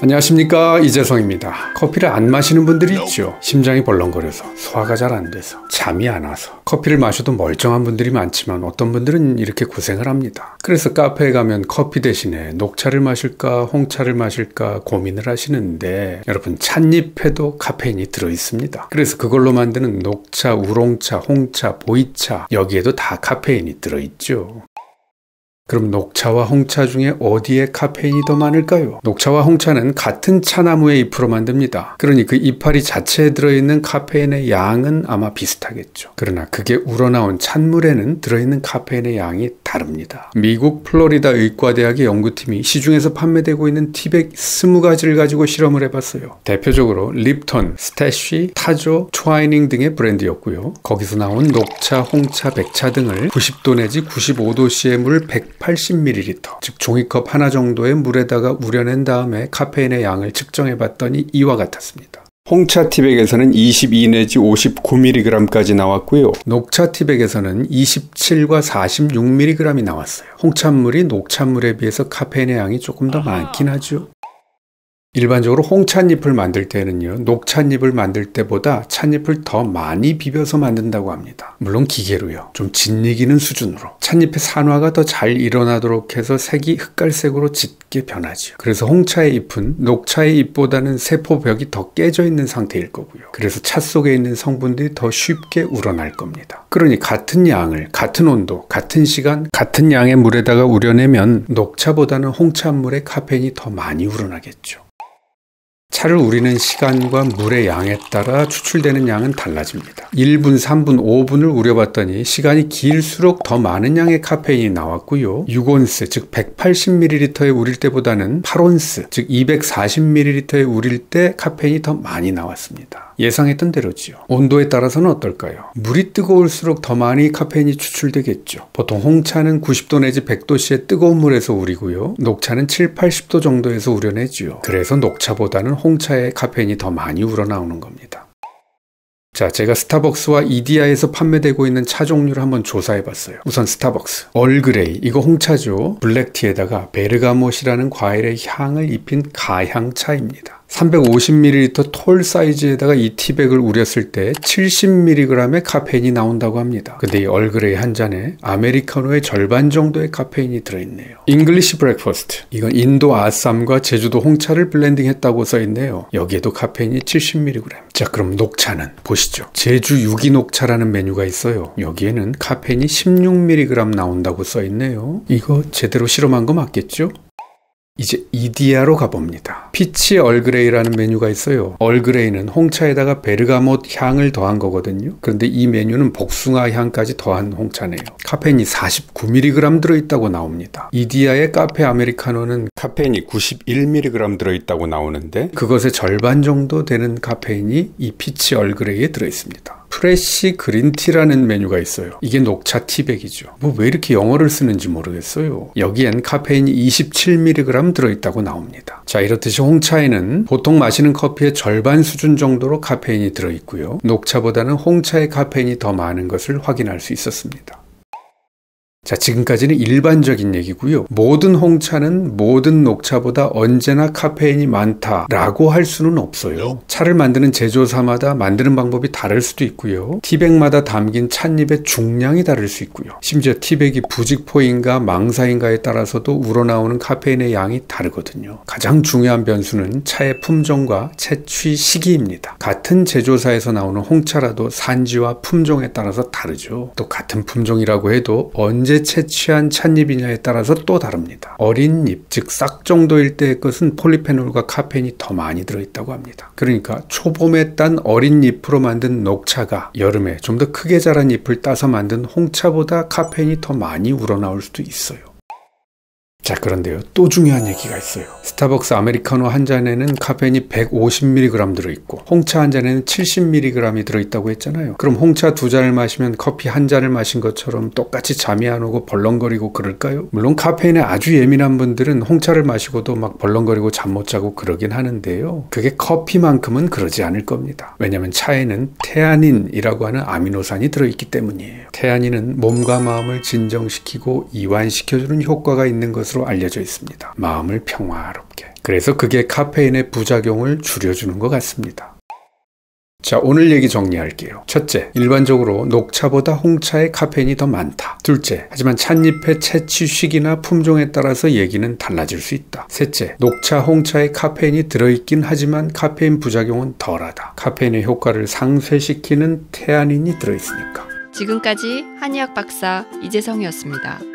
안녕하십니까, 이재성입니다. 커피를 안 마시는 분들이 있죠. 심장이 벌렁거려서, 소화가 잘 안 돼서, 잠이 안 와서. 커피를 마셔도 멀쩡한 분들이 많지만 어떤 분들은 이렇게 고생을 합니다. 그래서 카페에 가면 커피 대신에 녹차를 마실까 홍차를 마실까 고민을 하시는데, 여러분, 찻잎에도 카페인이 들어있습니다. 그래서 그걸로 만드는 녹차, 우롱차, 홍차, 보이차, 여기에도 다 카페인이 들어있죠. 그럼 녹차와 홍차 중에 어디에 카페인이 더 많을까요? 녹차와 홍차는 같은 차나무의 잎으로 만듭니다. 그러니 그 이파리 자체에 들어있는 카페인의 양은 아마 비슷하겠죠. 그러나 그게 우러나온 찬물에는 들어있는 카페인의 양이 다릅니다. 미국 플로리다 의과대학의 연구팀이 시중에서 판매되고 있는 티백 20가지를 가지고 실험을 해봤어요. 대표적으로 립톤, 스태쉬, 타조, 트와이닝 등의 브랜드였고요. 거기서 나온 녹차, 홍차, 백차 등을 90도 내지 95도씨의 물 180ml, 즉 종이컵 하나 정도의 물에다가 우려낸 다음에 카페인의 양을 측정해봤더니 이와 같았습니다. 홍차 티백에서는 22 내지 59mg까지 나왔고요. 녹차 티백에서는 27과 46mg이 나왔어요. 홍차물이 녹차물에 비해서 카페인의 양이 조금 더 많긴 하죠. 일반적으로 홍찻잎을 만들 때는요, 녹찻잎을 만들 때보다 찻잎을 더 많이 비벼서 만든다고 합니다. 물론 기계로요. 좀 짓이기는 수준으로. 찻잎의 산화가 더 잘 일어나도록 해서 색이 흑갈색으로 짙게 변하지요. 그래서 홍차의 잎은 녹차의 잎보다는 세포벽이 더 깨져 있는 상태일 거고요. 그래서 차 속에 있는 성분들이 더 쉽게 우러날 겁니다. 그러니 같은 양을, 같은 온도, 같은 시간, 같은 양의 물에다가 우려내면 녹차보다는 홍차물의 카페인이 더 많이 우러나겠죠. 차를 우리는 시간과 물의 양에 따라 추출되는 양은 달라집니다. 1분, 3분, 5분을 우려봤더니 시간이 길수록 더 많은 양의 카페인이 나왔고요. 6온스, 즉 180ml에 우릴 때보다는 8온스, 즉 240ml에 우릴 때 카페인이 더 많이 나왔습니다. 예상했던 대로지요. 온도에 따라서는 어떨까요? 물이 뜨거울수록 더 많이 카페인이 추출되겠죠. 보통 홍차는 90도 내지 100도씨의 뜨거운 물에서 우리고요. 녹차는 7, 80도 정도에서 우려내지요. 그래서 녹차보다는 홍차의 카페인이 더 많이 우러나오는 겁니다. 자, 제가 스타벅스와 이디야에서 판매되고 있는 차 종류를 한번 조사해봤어요. 우선 스타벅스, 얼그레이, 이거 홍차죠. 블랙티에다가 베르가못이라는 과일의 향을 입힌 가향차입니다. 350ml 톨 사이즈에다가 이 티백을 우렸을 때 70mg의 카페인이 나온다고 합니다. 근데 이 얼그레이 한 잔에 아메리카노의 절반 정도의 카페인이 들어있네요. 잉글리시 브렉퍼스트, 이건 인도 아쌈과 제주도 홍차를 블렌딩했다고 써있네요. 여기에도 카페인이 70mg. 자, 그럼 녹차는 보시죠. 제주 유기녹차라는 메뉴가 있어요. 여기에는 카페인이 16mg 나온다고 써있네요. 이거 제대로 실험한 거 맞겠죠? 이제 이디야로 가봅니다. 피치 얼그레이라는 메뉴가 있어요. 얼그레이는 홍차에다가 베르가못 향을 더한 거거든요. 그런데 이 메뉴는 복숭아 향까지 더한 홍차네요. 카페인이 49mg 들어있다고 나옵니다. 이디야의 카페 아메리카노는 카페인이 91mg 들어있다고 나오는데 그것의 절반 정도 되는 카페인이 이 피치 얼그레이에 들어있습니다. 프레쉬 그린티라는 메뉴가 있어요. 이게 녹차 티백이죠. 왜 이렇게 영어를 쓰는지 모르겠어요. 여기엔 카페인이 27mg 들어있다고 나옵니다. 자, 이렇듯이 홍차에는 보통 마시는 커피의 절반 수준 정도로 카페인이 들어있고요. 녹차보다는 홍차의 카페인이 더 많은 것을 확인할 수 있었습니다. 자, 지금까지는 일반적인 얘기고요. 모든 홍차는 모든 녹차보다 언제나 카페인이 많다라고 할 수는 없어요. 차를 만드는 제조사마다 만드는 방법이 다를 수도 있고요. 티백마다 담긴 찻잎의 중량이 다를 수 있고요. 심지어 티백이 부직포인가 망사인가에 따라서도 우러나오는 카페인의 양이 다르거든요. 가장 중요한 변수는 차의 품종과 채취 시기입니다. 같은 제조사에서 나오는 홍차라도 산지와 품종에 따라서 다르죠. 또 같은 품종이라고 해도 언제 채취한 찻잎이냐에 따라서 또 다릅니다. 어린 잎, 즉 싹 정도일 때의 것은 폴리페놀과 카페인이 더 많이 들어있다고 합니다. 그러니까 초봄에 딴 어린 잎으로 만든 녹차가 여름에 좀 더 크게 자란 잎을 따서 만든 홍차보다 카페인이 더 많이 우러나올 수도 있어요. 자, 그런데요, 또 중요한 얘기가 있어요. 스타벅스 아메리카노 한 잔에는 카페인이 150mg 들어있고 홍차 한 잔에는 70mg이 들어있다고 했잖아요. 그럼 홍차 2잔을 마시면 커피 한 잔을 마신 것처럼 똑같이 잠이 안 오고 벌렁거리고 그럴까요? 물론 카페인에 아주 예민한 분들은 홍차를 마시고도 막 벌렁거리고 잠 못 자고 그러긴 하는데요. 그게 커피만큼은 그러지 않을 겁니다. 왜냐하면 차에는 테아닌이라고 하는 아미노산이 들어있기 때문이에요. 테아닌은 몸과 마음을 진정시키고 이완시켜주는 효과가 있는 것으로 것으로 알려져 있습니다. 마음을 평화롭게. 그래서 그게 카페인의 부작용을 줄여주는 것 같습니다. 자, 오늘 얘기 정리할게요. 첫째, 일반적으로 녹차보다 홍차에 카페인이 더 많다. 둘째, 하지만 찻잎의 채취 시기나 품종에 따라서 얘기는 달라질 수 있다. 셋째, 녹차, 홍차에 카페인이 들어있긴 하지만 카페인 부작용은 덜하다. 카페인의 효과를 상쇄시키는 테아닌이 들어있으니까. 지금까지 한의학 박사 이재성이었습니다.